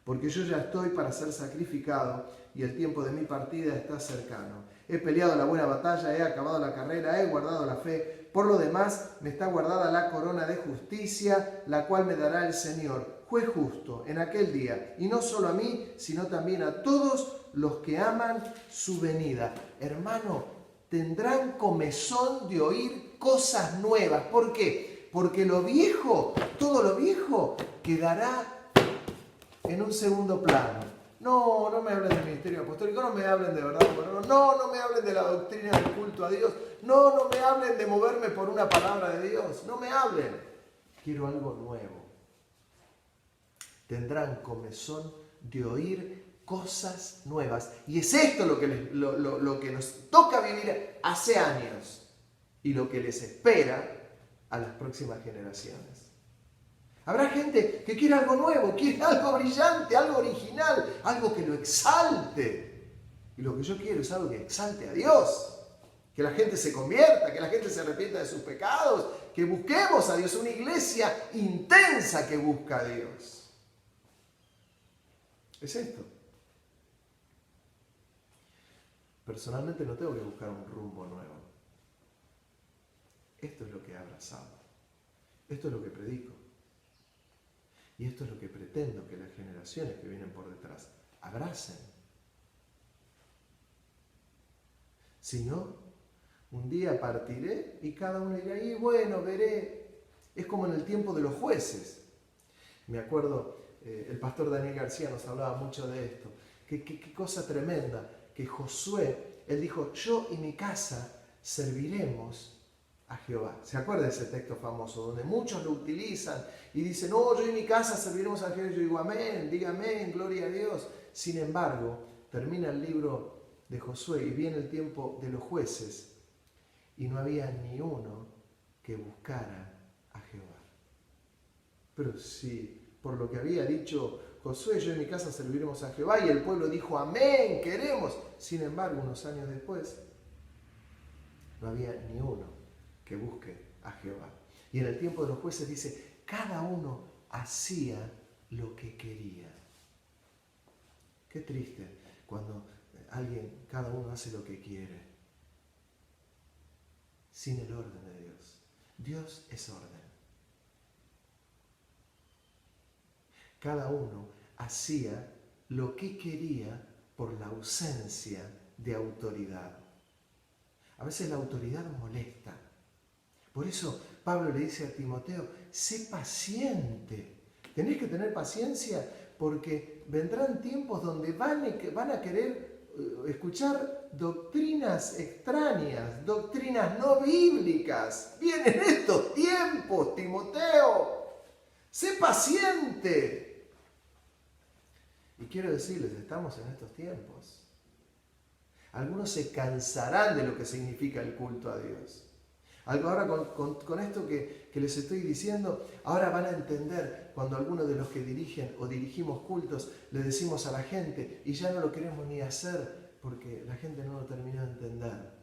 Porque yo ya estoy para ser sacrificado, y el tiempo de mi partida está cercano. He peleado la buena batalla, he acabado la carrera, he guardado la fe. Por lo demás, me está guardada la corona de justicia, la cual me dará el Señor, juez justo, en aquel día. Y no solo a mí, sino también a todos los que aman su venida. Hermano, tendrán comezón de oír cosas nuevas. ¿Por qué? Porque lo viejo, todo lo viejo, quedará en un segundo plano. No me hablen del ministerio apostólico, no me hablen de verdad, no me hablen de la doctrina del culto a Dios, no me hablen de moverme por una palabra de Dios, no me hablen. Quiero algo nuevo. Tendrán comezón de oír cosas nuevas. Y es esto lo que nos toca vivir hace años y lo que les espera a las próximas generaciones. Habrá gente que quiere algo nuevo, quiere algo brillante, algo original, algo que lo exalte. Y lo que yo quiero es algo que exalte a Dios. Que la gente se convierta, que la gente se arrepienta de sus pecados, que busquemos a Dios, una iglesia intensa que busca a Dios. Es esto. Personalmente no tengo que buscar un rumbo nuevo. Esto es lo que he abrazado. Esto es lo que predico. Y esto es lo que pretendo que las generaciones que vienen por detrás abracen. Si no, un día partiré y cada uno dirá, y bueno, veré. Es como en el tiempo de los jueces. Me acuerdo, el pastor Daniel García nos hablaba mucho de esto. Qué cosa tremenda, que Josué, él dijo, yo y mi casa serviremos a Jehová. ¿Se acuerda de ese texto famoso donde muchos lo utilizan y dicen, no, yo y mi casa serviremos a Jehová? Yo digo, amén, diga amén, gloria a Dios. Sin embargo, termina el libro de Josué y viene el tiempo de los jueces y no había ni uno que buscara a Jehová. Pero sí, por lo que había dicho Josué, yo y mi casa serviremos a Jehová, y el pueblo dijo, amén, queremos. Sin embargo, unos años después, no había ni uno que busque a Jehová. Y en el tiempo de los jueces dice, cada uno hacía lo que quería. Qué triste cuando cada uno hace lo que quiere, sin el orden de Dios. Dios es orden. cada uno hacía lo que quería por la ausencia de autoridad. A veces la autoridad molesta. Por eso Pablo le dice a Timoteo, sé paciente. Tenés que tener paciencia porque vendrán tiempos donde van a querer escuchar doctrinas extrañas, doctrinas no bíblicas. Vienen estos tiempos, Timoteo. Sé paciente. Y quiero decirles, estamos en estos tiempos. Algunos se cansarán de lo que significa el culto a Dios. Ahora con esto que les estoy diciendo, ahora van a entender cuando algunos de los que dirigen o dirigimos cultos le decimos a la gente y ya no lo queremos ni hacer porque la gente no lo terminó de entender.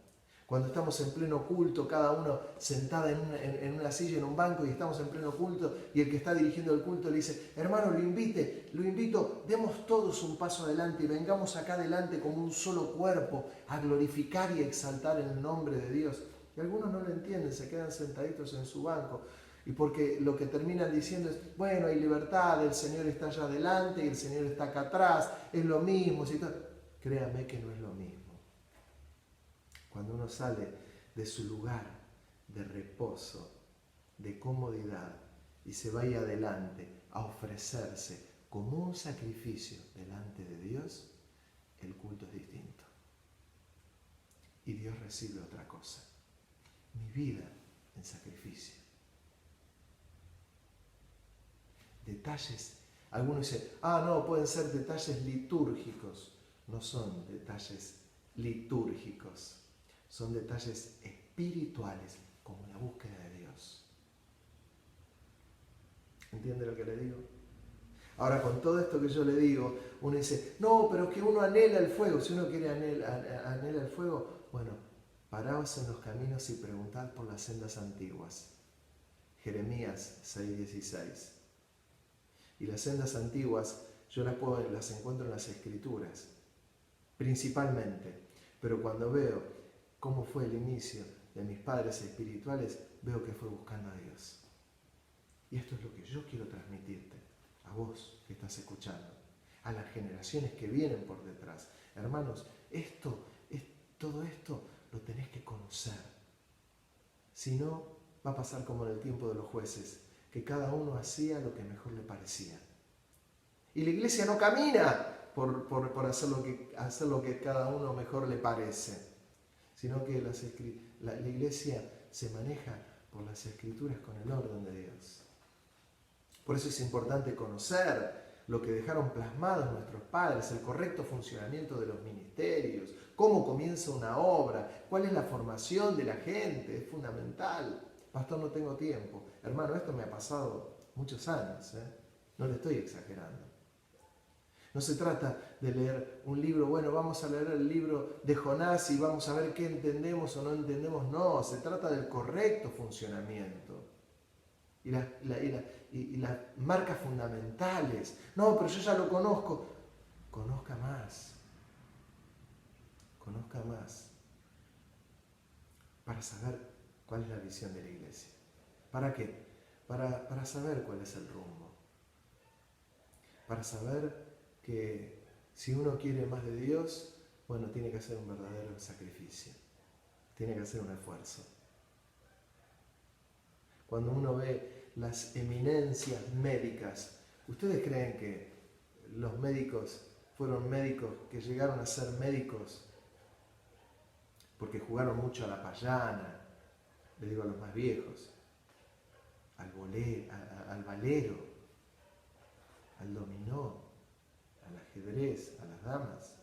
Cuando estamos en pleno culto, cada uno sentada en una silla, en un banco y estamos en pleno culto y el que está dirigiendo el culto le dice, hermano, lo invito, demos todos un paso adelante y vengamos acá adelante como un solo cuerpo a glorificar y exaltar el nombre de Dios. Y algunos no lo entienden, se quedan sentaditos en su banco. Y porque lo que terminan diciendo es, bueno, hay libertad, el Señor está allá adelante y el Señor está acá atrás, es lo mismo. Créame que no es lo mismo. Cuando uno sale de su lugar de reposo, de comodidad, y se vaya adelante a ofrecerse como un sacrificio delante de Dios, el culto es distinto. Y Dios recibe otra cosa. Mi vida en sacrificio. Detalles. Algunos dicen, no, pueden ser detalles litúrgicos. No son detalles litúrgicos. Son detalles espirituales, como la búsqueda de Dios. ¿Entiende lo que le digo? Ahora, con todo esto que yo le digo, uno dice, no, pero es que uno anhela el fuego. Si uno quiere anhela el fuego, bueno, paraos en los caminos y preguntad por las sendas antiguas. Jeremías 6:16. Y las sendas antiguas yo las encuentro en las Escrituras, principalmente. Pero cuando veo cómo fue el inicio de mis padres espirituales, veo que fue buscando a Dios. Y esto es lo que yo quiero transmitirte, a vos que estás escuchando, a las generaciones que vienen por detrás. Hermanos, todo esto lo tenés que conocer. Si no, va a pasar como en el tiempo de los jueces, que cada uno hacía lo que mejor le parecía. Y la iglesia no camina por hacer lo que cada uno mejor le parece, sino que la iglesia se maneja por las Escrituras con el orden de Dios. Por eso es importante conocer lo que dejaron plasmados nuestros padres, el correcto funcionamiento de los ministerios, cómo comienza una obra, cuál es la formación de la gente, es fundamental. Pastor, no tengo tiempo. Hermano, esto me ha pasado muchos años, no le estoy exagerando. No se trata de leer un libro, bueno, vamos a leer el libro de Jonás y vamos a ver qué entendemos o no entendemos. No, se trata del correcto funcionamiento. Y las marcas fundamentales. No, pero yo ya lo conozco. Conozca más. Conozca más. Para saber cuál es la visión de la iglesia. ¿Para qué? Para saber cuál es el rumbo. Para saber que si uno quiere más de Dios, bueno, tiene que hacer un verdadero sacrificio. Tiene que hacer un esfuerzo. Cuando uno ve las eminencias médicas, ¿ustedes creen que los médicos fueron médicos que llegaron a ser médicos porque jugaron mucho a la payana? Le digo a los más viejos, al valero, al dominó, al ajedrez, a las damas.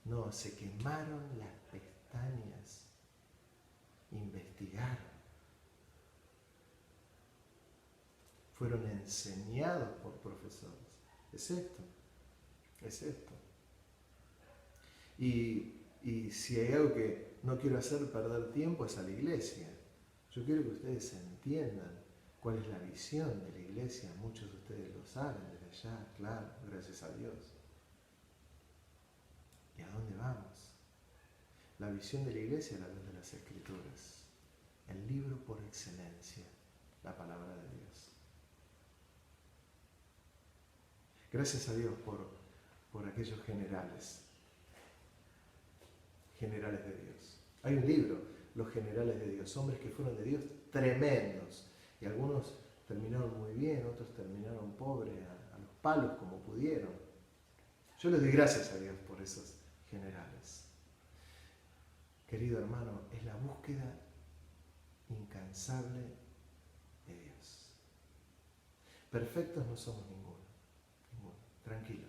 No, se quemaron las pestañas, investigaron. Fueron enseñados por profesores. Es esto. Y si hay algo que no quiero hacer perder tiempo es a la iglesia. Yo quiero que ustedes entiendan cuál es la visión de la iglesia. Muchos de ustedes lo saben desde allá, claro, gracias a Dios. ¿Y a dónde vamos? La visión de la iglesia es la luz de las Escrituras. El libro por excelencia, la palabra de Dios. Gracias a Dios por aquellos generales de Dios. Hay un libro, Los generales de Dios, hombres que fueron de Dios tremendos. Y algunos terminaron muy bien, otros terminaron pobres, a los palos como pudieron. Yo les doy gracias a Dios por esos generales. Querido hermano, es la búsqueda incansable de Dios. Perfectos no somos ninguno. Tranquilo.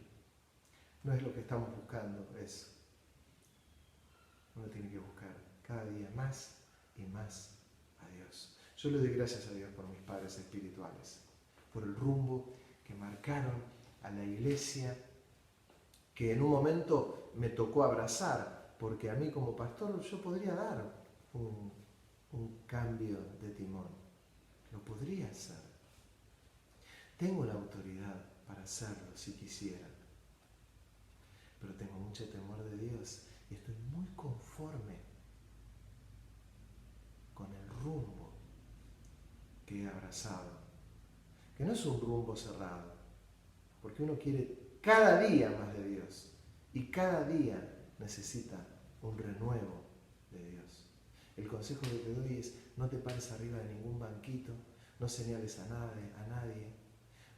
No es lo que estamos buscando eso. Uno tiene que buscar cada día más y más a Dios. Yo le doy gracias a Dios por mis padres espirituales, por el rumbo que marcaron a la iglesia, que en un momento me tocó abrazar, porque a mí como pastor yo podría dar un cambio de timón. Lo podría hacer. Tengo la autoridad para hacerlo si quisiera. Pero tengo mucho temor de Dios y estoy muy conforme con el rumbo que he abrazado. Que no es un rumbo cerrado, porque uno quiere cada día más de Dios y cada día necesita un renuevo de Dios. El consejo que te doy es: no te pares arriba de ningún banquito, no señales a nadie,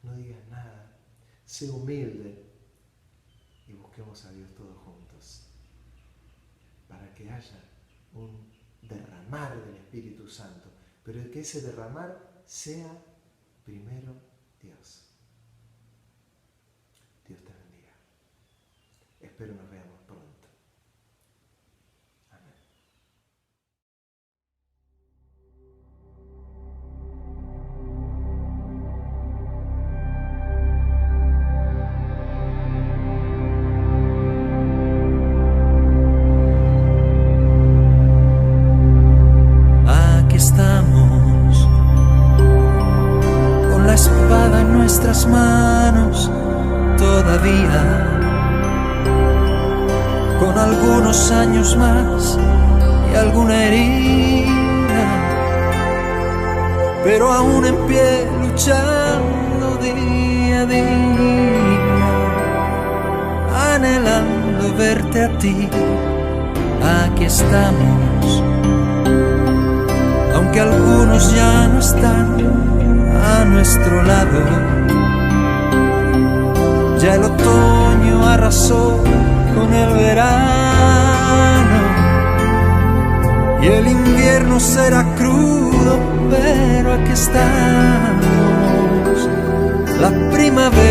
no digas nada, sé humilde y busquemos a Dios todos juntos para que haya un derramar del Espíritu Santo, pero que ese derramar sea primero Dios. Dios te bendiga. Espero nos veamos pronto. Amén. Aquí estamos, con la espada en nuestras manos, todavía, con algunos años más y alguna herida, pero aún en pie, luchando día a día, anhelando verte a ti. Aquí estamos, aunque algunos ya no están a nuestro lado. Ya el otoño arrasó con el verano y el invierno será crudo, pero aquí estamos. La primavera